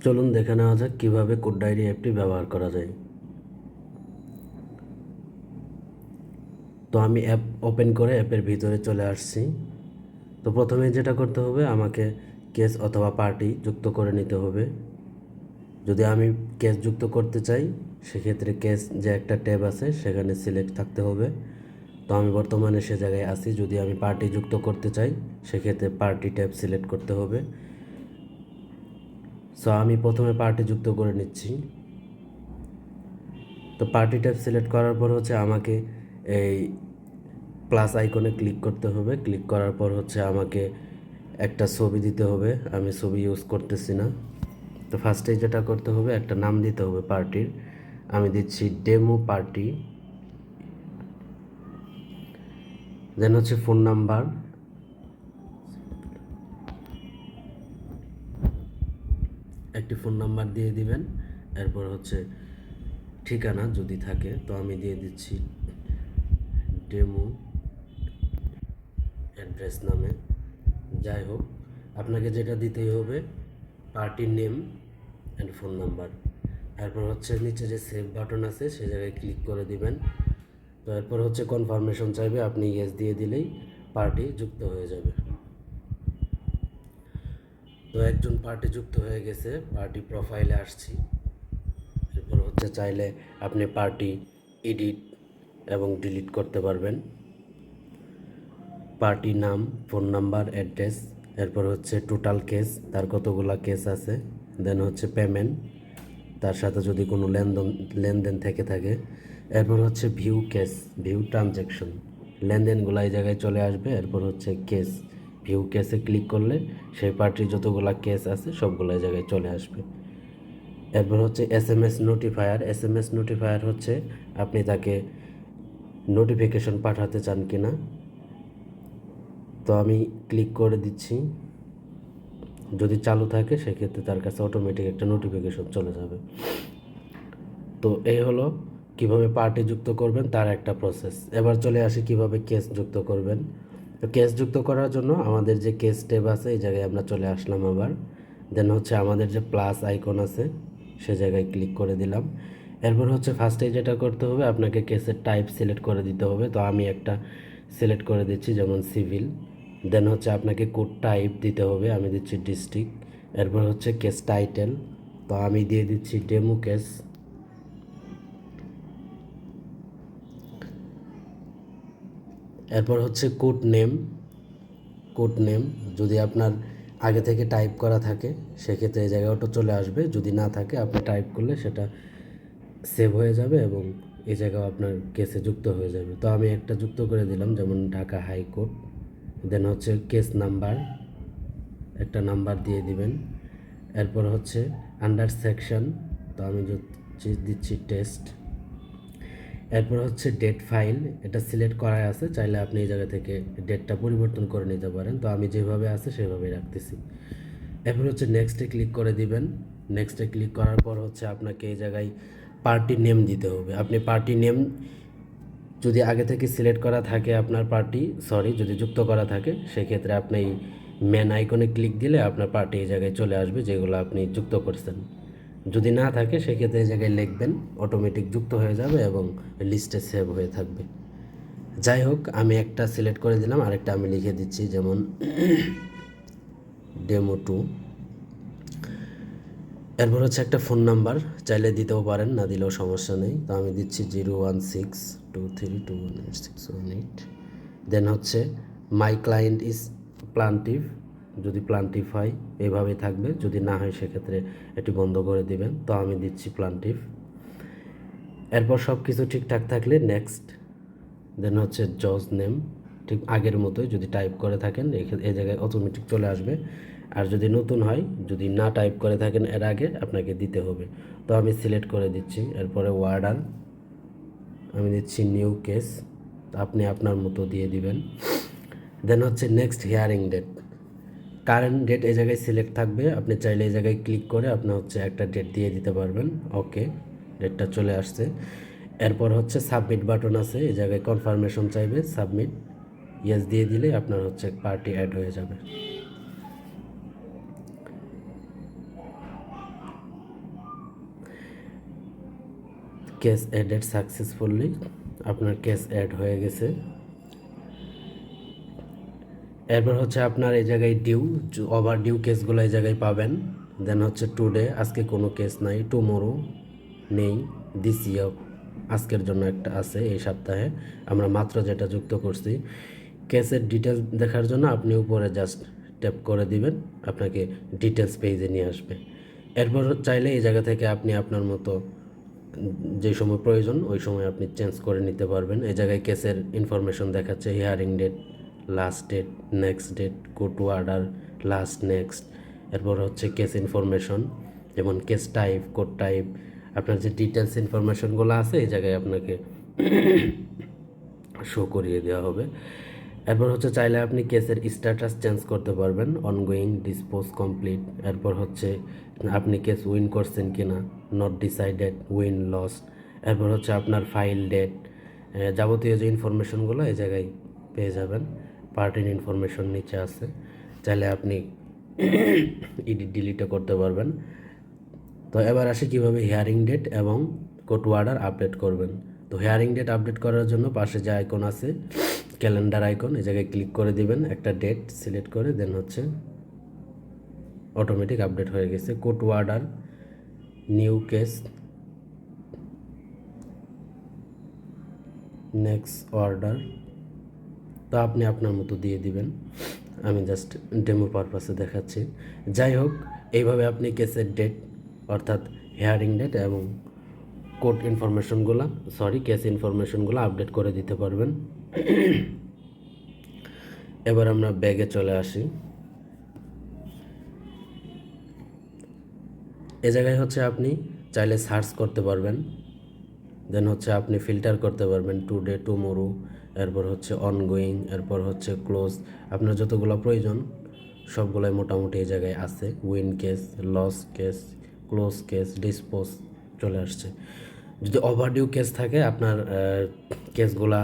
চলুন দেখে নেওয়া যাক কীভাবে কোড ডায়েরি অ্যাপটি ব্যবহার করা যায়। তো আমি অ্যাপ ওপেন করে অ্যাপের ভিতরে চলে আসছি। তো প্রথমে যেটা করতে হবে, আমাকে কেস অথবা পার্টি যুক্ত করে নিতে হবে। যদি আমি কেস যুক্ত করতে চাই, সেক্ষেত্রে কেস যে একটা ট্যাব আছে সেখানে সিলেক্ট থাকতে হবে। তো আমি বর্তমানে সে জায়গায় আছি। যদি আমি পার্টি যুক্ত করতে চাই, সেক্ষেত্রে পার্টি ট্যাব সিলেক্ট করতে হবে। সো আমি প্রথমে পার্টি যুক্ত করে নিচ্ছি। তো পার্টি ট্যাব সিলেক্ট করার পর হচ্ছে আমাকে এই প্লাস আইকনে ক্লিক করতে হবে। ক্লিক করার পর হচ্ছে আমাকে একটা ছবি দিতে হবে। আমি ছবি ইউজ করতেছি না। তো ফার্স্টেই যেটা করতে হবে, একটা নাম দিতে হবে পার্টির। আমি দিচ্ছি ডেমো পার্টি। দেন হচ্ছে ফোন নাম্বার, একটি ফোন নাম্বার দিয়ে দিবেন। এরপর হচ্ছে ঠিকানা যদি থাকে, তো আমি দিয়ে দিচ্ছি ডেমো অ্যাড্রেস নামে। যাই হোক, আপনাকে যেটা দিতেই হবে পার্টির নেম অ্যান্ড ফোন নাম্বার। এরপর হচ্ছে নিচে যে সেভ বাটন আছে সে জায়গায় ক্লিক করে দিবেন। তো এরপর হচ্ছে কনফার্মেশন চাইবে, আপনি ইয়েস দিয়ে দিলেই পার্টি যুক্ত হয়ে যাবে। তো একজন পার্টি যুক্ত হয়ে গেছে, পার্টি প্রোফাইলে আসছি। এরপর হচ্ছে চাইলে আপনি পার্টি এডিট এবং ডিলিট করতে পারবেন। পার্টি নাম, ফোন নাম্বার, অ্যাড্রেস, এরপর হচ্ছে টোটাল কেস, তার কতগুলা কেস আছে, দেন হচ্ছে পেমেন্ট, তার সাথে যদি কোনো লেনদেন থেকে থাকে। এরপর হচ্ছে ভিউ কেস, ভিউ ট্রানজ্যাকশন, লেনদেনগুলো এই জায়গায় চলে আসবে। এরপর হচ্ছে কেস, ভিউ কেসে ক্লিক করলে সেই পার্টির যতগুলা কেস আছে সবগুলো এই জায়গায় চলে আসবে। এরপর হচ্ছে এসএমএস নোটিফায়ার। এসএমএস নোটিফায়ার হচ্ছে আপনি তাকে নোটিফিকেশন পাঠাতে চান কিনা। তো আমি ক্লিক করে দিচ্ছি। যদি চালু থাকে সেক্ষেত্রে তার কাছে অটোমেটিক একটা নোটিফিকেশন চলে যাবে। তো এই হলো কিভাবে পার্টি যুক্ত করবেন তার একটা প্রসেস। এবার চলে আসি কিভাবে কেস যুক্ত করবেন। তো কেস যুক্ত করার জন্য আমাদের যে কেস ট্যাব আছে এই জায়গায় আমরা চলে আসলাম আবার। দেন হচ্ছে আমাদের যে প্লাস আইকন আছে সে জায়গায় ক্লিক করে দিলাম। এরপর হচ্ছে ফার্স্টে যেটা করতে হবে, আপনাকে কেসের টাইপ সিলেক্ট করে দিতে হবে। তো আমি একটা সিলেক্ট করে দিচ্ছি, যেমন সিভিল। দেন হচ্ছে আপনাকে কোড টাইপ দিতে হবে, আমি দিচ্ছি ডিস্ট্রিক্ট। এরপর হচ্ছে কেস টাইটেল, তো আমি দিয়ে দিচ্ছি ডেমো কেস। এরপর হচ্ছে কোড নেম। কোড নেম যদি আপনার আগে থেকে টাইপ করা থাকে সেক্ষেত্রে এই জায়গায় অটো চলে আসবে। যদি না থাকে আপনি টাইপ করলে সেটা সেভ হয়ে যাবে এবং এই জায়গাও আপনার কেসে যুক্ত হয়ে যাবে। তো আমি একটা যুক্ত করে দিলাম, যেমন ঢাকা হাইকোর্ট। দেন হচ্ছে কেস নাম্বার, একটা নাম্বার দিয়ে দিবেন। এরপর হচ্ছে আন্ডার সেকশন, তো আমি দিচ্ছি টেস্ট। এরপর হচ্ছে ডেট ফাইল, এটা সিলেক্ট করাই আছে, চাইলে আপনি এই জায়গা থেকে ডেটটা পরিবর্তন করে নিতে পারেন। তো আমি যেভাবে আছে সেভাবেই রাখতেছি। এরপর হচ্ছে নেক্সটে ক্লিক করে দিবেন। নেক্সটে ক্লিক করার পর হচ্ছে আপনাকে এই জায়গায় পার্টি নেম দিতে হবে। আপনি পার্টি নেম যদি আগে থেকে সিলেক্ট করা থাকে আপনার পার্টি, যদি যুক্ত করা থাকে, সেক্ষেত্রে আপনি মেন আইকনে ক্লিক দিলে আপনার পার্টি এই জায়গায় চলে আসবে যেগুলো আপনি যুক্ত করছেন। যদি না থাকে সেক্ষেত্রে এই জায়গায় লিখবেন, অটোমেটিক যুক্ত হয়ে যাবে এবং লিস্টে সেভ হয়ে থাকবে। যাই হোক, আমি একটা সিলেক্ট করে দিলাম, আরেকটা আমি লিখে দিচ্ছি, যেমন ডেমো 2। এরপর হচ্ছে একটা ফোন নাম্বার, চাইলে দিতেও পারেন, না দিলেও সমস্যা নেই। তো আমি দিচ্ছি 01623218618। দেন হচ্ছে মাই ক্লায়েন্ট ইজ প্লান্টিভ, যদি প্লান্টিভ হয় এইভাবেই থাকবে, যদি না হয় সেক্ষেত্রে এটি বন্ধ করে দিবেন। তো আমি দিচ্ছি প্লান্টিভ। এরপর সব কিছু ঠিকঠাক থাকলে নেক্সট। দেন হচ্ছে জজ নেম, ঠিক আগের মতোই, যদি টাইপ করে থাকেন এই জায়গায় অটোমেটিক চলে আসবে। আর যদি নতুন হয়, যদি না টাইপ করে থাকেন এর আগে আপনাকে দিতে হবে। তো আমি সিলেক্ট করে দিচ্ছি। এরপরে ওয়ার্ডার, আমি দিচ্ছি নিউ কেস, আপনি আপনার মতো দিয়ে দিবেন। দেন হচ্ছে next hearing date, current date এই জায়গায় সিলেক্ট থাকবে। আপনি চাইলে এই জায়গায় ক্লিক করে আপনি হচ্ছে একটা ডেট দিয়ে দিতে পারবেন। ওকে, ডেটটা চলে আসছে। এরপর হচ্ছে সাবমিট বাটন আছে, এই জায়গায় কনফার্মেশন চাইবে, সাবমিট, ইয়েস দিয়ে দিলে আপনার হচ্ছে পার্টি অ্যাড হয়ে যাবে। কেস অ্যাডেড সাকসেসফুলি, আপনার কেস অ্যাড হয়ে গেছে। এরপর হচ্ছে আপনার এই জায়গায় ডিউ, ওভার ডিউ কেসগুলো এই জায়গায় পাবেন। দেন হচ্ছে টুডে, আজকে কোনো কেস নাই। টুমোরো নেই। দিস ইয়ার, আজকের জন্য একটা আছে এই সপ্তাহে, আমরা মাত্র যেটা যুক্ত করছি। কেসের ডিটেলস দেখার জন্য আপনি উপরে জাস্ট ট্যাপ করে দিবেন, আপনাকে ডিটেলস পেজে নিয়ে আসবে। এরপর চাইলে এই জায়গা থেকে আপনি আপনার মতো যে সময় প্রয়োজন ওই সময় আপনি চেঞ্জ করে নিতে পারবেন। এই জায়গায় কেসের ইনফরমেশন দেখাচ্ছে, hearing date, last date, next date, court order, last, next. এরপর হচ্ছে কেস ইনফরমেশন, যেমন কেস টাইপ, কোড টাইপ, আপনার যে ডিটেলস ইনফরমেশনগুলো আছে এই জায়গায় আপনাকে শো করিয়ে দেওয়া হবে। এরপর হচ্ছে চাইলে আপনি কেসের স্ট্যাটাস চেঞ্জ করতে পারবেন, অনগোয়িং, ডিসপোজ, কমপ্লিট। এরপর হচ্ছে আপনি কেস উইন করছেন কিনা, নট ডিসাইডেড, উইন, লস্ট। এরপর হচ্ছে আপনার ফাইল ডেট, যাবতীয় যে ইনফরমেশনগুলো এই জায়গায় পেয়ে যাবেন। পার্টির ইনফরমেশন নিচে আছে, চাইলে আপনি এডিট ডিলিটও করতে পারবেন। তো এবার আসি কীভাবে হিয়ারিং ডেট এবং কোর্ট অর্ডার আপডেট করবেন। তো হিয়ারিং ডেট আপডেট করার জন্য পাশে যে আইকন আছে, ক্যালেন্ডার আইকন, এই জায়গায় ক্লিক করে দিবেন, একটা ডেট সিলেক্ট করে দেন হচ্ছে অটোমেটিক আপডেট হয়ে গেছে। Court order, new case, next order, তো আপনি আপনার মতো দিয়ে দিবেন, আমি জাস্ট ডেমো পারপাসে দেখাচ্ছি। যাই হোক, এইভাবে আপনি কেসের ডেট অর্থাৎ হিয়ারিং ডেট এবং কোর্ট ইনফরমেশনগুলো, কেস ইনফরমেশনগুলো আপডেট করে দিতে পারবেন। এবার আমরা ব্যাগে চলে আসি। এ জায়গায় হচ্ছে আপনি চাইলে সার্চ করতে পারবেন, দেন হচ্ছে আপনি ফিল্টার করতে পারবেন, টুডে, টুমোরো, এরপর হচ্ছে অনগোয়িং, এরপর হচ্ছে ক্লোজ। আপনার যতগুলো প্রয়োজন সবগুলোই মোটামুটি এই জায়গায় আছে। Win case, loss case, close case, dispose চলে আসছে। যদি ওভারডিউ কেস থাকে, আপনার কেসগুলা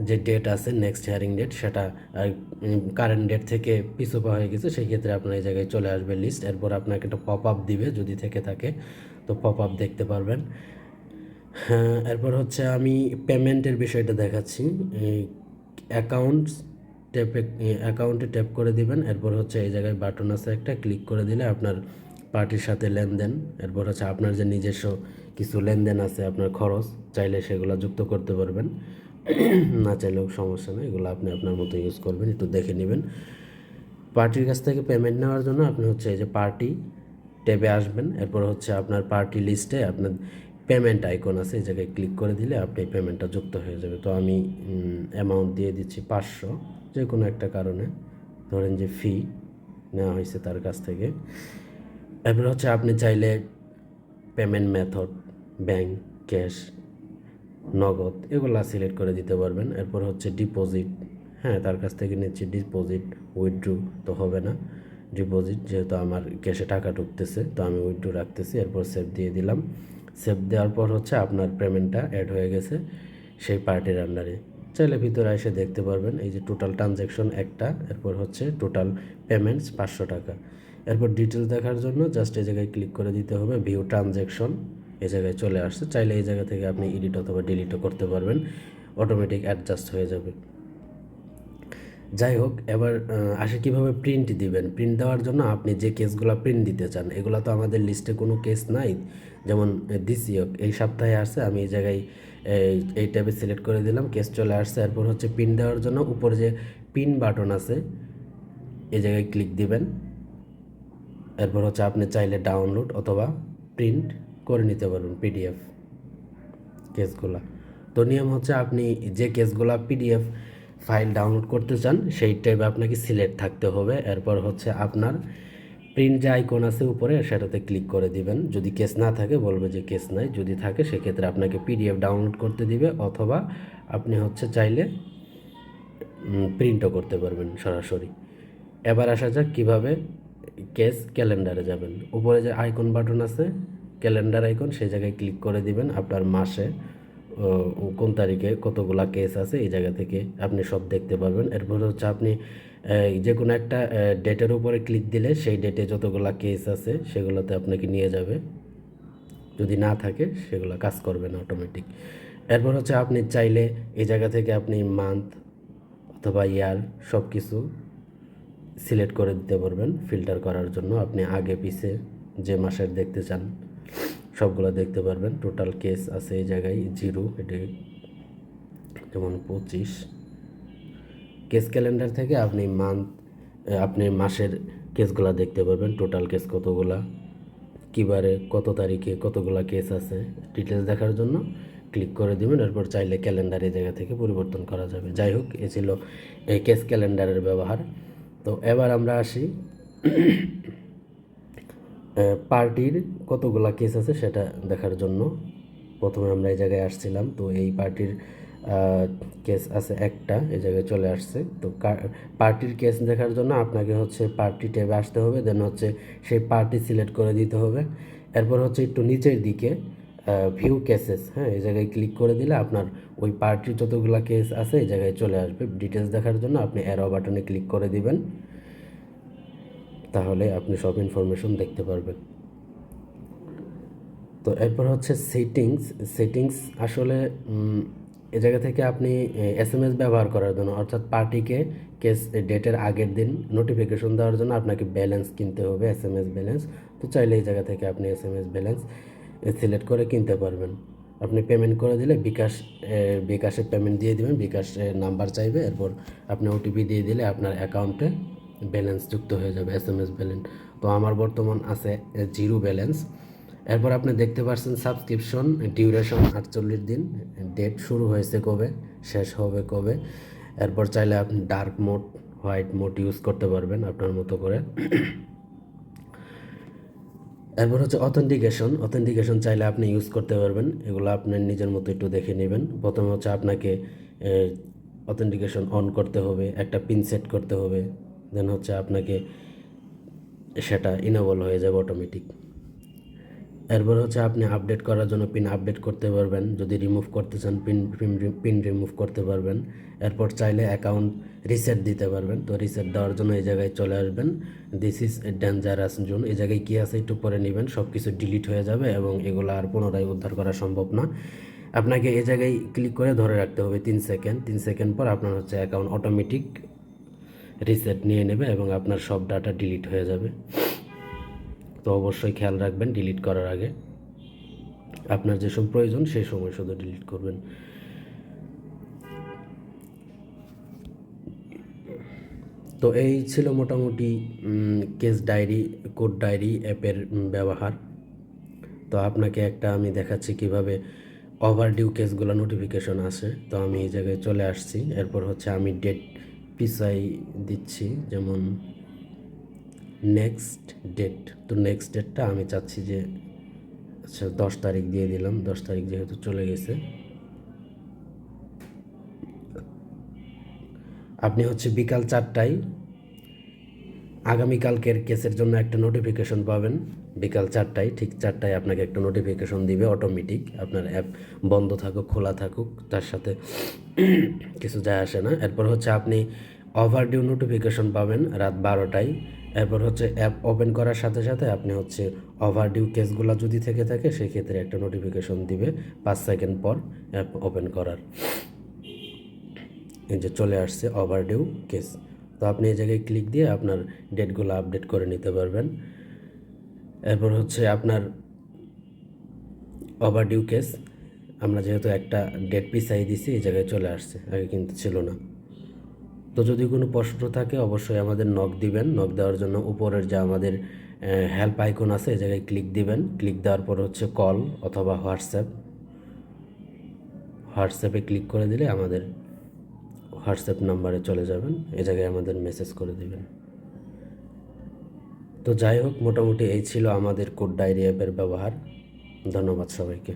যে ডেট আছে নেক্সট হিয়ারিং ডেট, সেটা কারেন্ট ডেট থেকে পিছু পা হয়ে গেছে, সেই ক্ষেত্রে আপনার এই জায়গায় চলে আসবে লিস্ট। এরপর আপনাকে একটা পপ আপ দিবে, যদি থেকে থাকে তো পপ আপ দেখতে পারবেন। হ্যাঁ, এরপর হচ্ছে আমি পেমেন্টের বিষয়টা দেখাচ্ছি। অ্যাকাউন্টে ট্যাপ করে দিবেন। এরপর হচ্ছে এই জায়গায় বাটন আছে একটা, ক্লিক করে দিলে আপনার পার্টির সাথে লেনদেন, এরপর হচ্ছে আপনার যে নিজস্ব কিছু লেনদেন আছে, আপনার খরচ চাইলে সেগুলো যুক্ত করতে পারবেন, না চাইলেও সমস্যা নেই, এগুলো আপনি আপনার মতো ইউজ করবেন, একটু দেখে নেবেন। পার্টির কাছ থেকে পেমেন্ট নেওয়ার জন্য আপনি হচ্ছে এই যে পার্টি ট্যাবে আসবেন। এরপর হচ্ছে আপনার পার্টি লিস্টে আপনার পেমেন্ট আইকন আছে, এই জায়গায় ক্লিক করে দিলে আপনি পেমেন্টটা যুক্ত হয়ে যাবে। তো আমি অ্যামাউন্ট দিয়ে দিচ্ছি 500, যে কোনো একটা কারণে, ধরেন যে ফি নেওয়া হয়েছে তার কাছ থেকে। এরপর হচ্ছে আপনি চাইলে পেমেন্ট মেথড, ব্যাংক, ক্যাশ, নগদ, এগুলো সিলেক্ট করে দিতে পারবেন। এরপর হচ্ছে ডিপোজিট, হ্যাঁ তার কাছ থেকে নিচ্ছি ডিপোজিট, উইথড্রু তো হবে না, ডিপোজিট যেহেতু আমার ক্যাশে টাকা ঢুকতেছে, তো আমি উইথড্রু রাখতেছি। এরপর সেভ দিয়ে দিলাম। সেভ দেওয়ার পর হচ্ছে আপনার পেমেন্টটা অ্যাড হয়ে গেছে সেই পার্টির আন্ডারে। চাইলে ভিতরে এসে দেখতে পারবেন, এই যে টোটাল ট্রানজ্যাকশন একটা, এরপর হচ্ছে টোটাল পেমেন্টস 500 টাকা। এরপর ডিটেলস দেখার জন্য জাস্ট এই জায়গায় ক্লিক করে দিতে হবে, ভিউ ট্রানজ্যাকশন, এই জায়গায় চলে আসছে। চাইলে এই জায়গা থেকে আপনি এডিট অথবা ডিলিটও করতে পারবেন, অটোমেটিক অ্যাডজাস্ট হয়ে যাবে। যাই হোক, এবার আসে কীভাবে প্রিন্ট দিবেন। প্রিন্ট দেওয়ার জন্য আপনি যে কেসগুলো প্রিন্ট দিতে চান, এগুলো তো আমাদের লিস্টে কোনো কেস নাই, যেমন দিস ইয়ক এই সপ্তাহে আসছে, আমি এই জায়গায় এই ট্যাবে সিলেক্ট করে দিলাম, কেস চলে আসছে। এরপর হচ্ছে প্রিন্ট দেওয়ার জন্য উপরে যে পিন বাটন আছে এই জায়গায় ক্লিক দিবেন। এরপর হচ্ছে আপনি চাইলে ডাউনলোড অথবা প্রিন্ট করে নিতে পারবেন পিডিএফ কেসগুলা। তো নিয়ম হচ্ছে আপনি যে কেসগুলা পিডিএফ ফাইল ডাউনলোড করতে চান সেই ট্যাবে আপনাকে সিলেক্ট থাকতে হবে। এরপর হচ্ছে আপনার প্রিন্ট যে আইকন আছে উপরে সেটাতে ক্লিক করে দিবেন। যদি কেস না থাকে বলবে যে কেস নাই, যদি থাকে সেক্ষেত্রে আপনাকে পিডিএফ ডাউনলোড করতে দিবে, অথবা আপনি হচ্ছে চাইলে প্রিন্টও করতে পারবেন সরাসরি। এবার আসা যাক কীভাবে কেস ক্যালেন্ডারে যাবেন। উপরে যে আইকন বাটন আছে ক্যালেন্ডার আইকন, সেই জায়গায় ক্লিক করে দিবেন। আপনার মাসে কোন তারিখে কতগুলা কেস আছে এই জায়গা থেকে আপনি সব দেখতে পারবেন। এরপর হচ্ছে আপনি যে কোনো একটা ডেটের উপরে ক্লিক দিলে সেই ডেটে যতগুলা কেস আছে সেগুলোতে আপনাকে নিয়ে যাবে। যদি না থাকে সেগুলো কাজ করবে না অটোমেটিক। এরপর হচ্ছে আপনি চাইলে এই জায়গা থেকে আপনি মান্থ অথবা ইয়ার সব কিছু সিলেক্ট করে দিতে পারবেন ফিল্টার করার জন্য। আপনি আগে পিছে যে মাসের দেখতে চান সবগুলো দেখতে পারবেন। টোটাল কেস আছে এই জায়গায় 0, এটি যেমন 25। কেস ক্যালেন্ডার থেকে আপনি মাসের কেসগুলো দেখতে পারবেন, টোটাল কেস কতগুলা, কীবারে কত তারিখে কতগুলা কেস আছে। ডিটেলস দেখার জন্য ক্লিক করে দিবেন। এরপর চাইলে ক্যালেন্ডার এই জায়গা থেকে পরিবর্তন করা যাবে। যাই হোক, এ ছিল এই কেস ক্যালেন্ডারের ব্যবহার। তো এবার আমরা আসি পার্টির কতগুলা কেস আছে সেটা দেখার জন্য। প্রথমে আমরা এই জায়গায় আসছিলাম, তো এই পার্টির কেস আছে একটা, এই জায়গায় চলে আসছে। তো পার্টির কেস দেখার জন্য আপনাকে হচ্ছে পার্টি ট্যাবে আসতে হবে, দেন হচ্ছে সেই পার্টি সিলেক্ট করে দিতে হবে। এরপর হচ্ছে একটু নিচের দিকে ভিউ কেসেস, হ্যাঁ, এই জায়গায় ক্লিক করে দিলে আপনার ওই পার্টির যতগুলো কেস আছে এই জায়গায় চলে আসবে। ডিটেলস দেখার জন্য আপনি অ্যারো বাটনে ক্লিক করে দিবেন, তাহলে আপনি সব ইনফরমেশন দেখতে পারবেন। তো এরপর হচ্ছে সেটিংস আসলে এ জায়গা থেকে আপনি SMS ব্যবহার করার জন্য, অর্থাৎ পার্টিকে কেস ডেটের আগের দিন নোটিফিকেশন দেওয়ার জন্য আপনাকে ব্যালেন্স কিনতে হবে, SMS ব্যালেন্স। তো চাইলে এই জায়গা থেকে আপনি SMS ব্যালেন্স সিলেক্ট করে কিনতে পারবেন। আপনি পেমেন্ট করে দিলে বিকাশে পেমেন্ট দিয়ে দেবেন, বিকাশ নাম্বার চাইবে, এরপর আপনি OTP দিয়ে দিলে আপনার অ্যাকাউন্টে ব্যালেন্স যুক্ত হয়ে যাবে, SMS ব্যালেন্স। তো আমার বর্তমান আছে 0 ব্যালেন্স। এরপর আপনি দেখতে পাচ্ছেন সাবস্ক্রিপশন ডিউরেশন 48 দিন, ডেট শুরু হয়েছে কবে, শেষ হবে কবে। এরপর চাইলে আপনি dark mode, white mode use করতে পারবেন আপনার মতো করে। এরপর হচ্ছে অথেন্টিকেশন চাইলে আপনি ইউজ করতে পারবেন। এগুলো আপনার নিজের মতো একটু দেখে নেবেন। প্রথমে হচ্ছে আপনাকে অথেন্টিকেশন অন করতে হবে, একটা পিন সেট করতে হবে, দেন হচ্ছে আপনাকে সেটা ইনেবল হয়ে যাবে অটোমেটিক। এরপর হচ্ছে আপনি আপডেট করার জন্য পিন আপডেট করতে পারবেন, যদি রিমুভ করতে চান পিন রিমুভ করতে পারবেন। এরপর চাইলে অ্যাকাউন্ট রিসেট দিতে পারবেন। তো রিসেট দেওয়ার জন্য এই জায়গায় চলে আসবেন, this is a dangerous zone. এই জায়গায় কী আছে একটু পরে নেবেন, সব কিছু ডিলিট হয়ে যাবে এবং এগুলো আর পুনরায় উদ্ধার করা সম্ভব না। আপনাকে এই জায়গায় ক্লিক করে ধরে রাখতে হবে 3 সেকেন্ড পর আপনার হচ্ছে অ্যাকাউন্ট অটোমেটিক রিসেট নিয়ে নেবে এবং আপনার সব ডাটা ডিলিট হয়ে যাবে। তো অবশ্যই খেয়াল রাখবেন ডিলিট করার আগে, আপনার যেসব প্রয়োজন সেই সময় শুধু ডিলিট করবেন। তো এই ছিল মোটামুটি কেস ডায়েরি, কোড ডায়েরি অ্যাপের ব্যবহার। তো আপনাকে একটা আমি দেখাচ্ছি কিভাবে ওভারডিউ কেসগুলো নোটিফিকেশন আসে। তো আমি এই জায়গায় চলে আসছি। এরপর হচ্ছে আমি ডেট পিছাই দিচ্ছি, যেমন নেক্সট ডেট। তো নেক্সট ডেটটা আমি চাচ্ছি যে আচ্ছা 10 তারিখ দিয়ে দিলাম, 10 তারিখ যেহেতু চলে গেছে। আপনি হচ্ছে বিকাল 4টায় আগামীকালকের কেসের জন্য একটা নোটিফিকেশন পাবেন। বিকাল 4টায়, ঠিক 4টায় আপনাকে একটা নোটিফিকেশন দিবে অটোমেটিক। আপনার অ্যাপ বন্ধ থাকুক খোলা থাকুক তার সাথে কিছু যায় আসে না। এরপর হচ্ছে আপনি ওভারডিউ নোটিফিকেশন পাবেন রাত 12টায়। এরপর হচ্ছে অ্যাপ ওপেন করার সাথে সাথে আপনি হচ্ছে ওভারডিউ কেসগুলো যদি থেকে থাকে সেক্ষেত্রে একটা নোটিফিকেশন দিবে 5 সেকেন্ড পর অ্যাপ ওপেন করার। এই যে চলে আসছে ওভারডিউ কেস। তো আপনি এই জায়গায় ক্লিক দিয়ে আপনার ডেটগুলো আপডেট করে নিতে পারবেন। এরপর হচ্ছে আপনার ওভারডিউ কেস আমরা যেহেতু একটা ডেট পিছাই দিছি, এই জায়গায় চলে আসছে, আগে কিন্তু ছিল না। তো যদি কোনো প্রশ্ন থাকে অবশ্যই আমাদের নক দিবেন। নক দেওয়ার জন্য উপরের যে আমাদের হেল্প আইকন আছে এই জায়গায় ক্লিক দিবেন। ক্লিক দেওয়ার পর হচ্ছে কল অথবা হোয়াটসঅ্যাপে ক্লিক করে দিলে আমাদের হোয়াটসঅ্যাপ নাম্বারে চলে যাবেন, এই জায়গায় আমাদের মেসেজ করে দিবেন। তো যাই হোক, মোটামুটি এই ছিল আমাদের কোড ডায়েরি অ্যাপের ব্যবহার। ধন্যবাদ সবাইকে।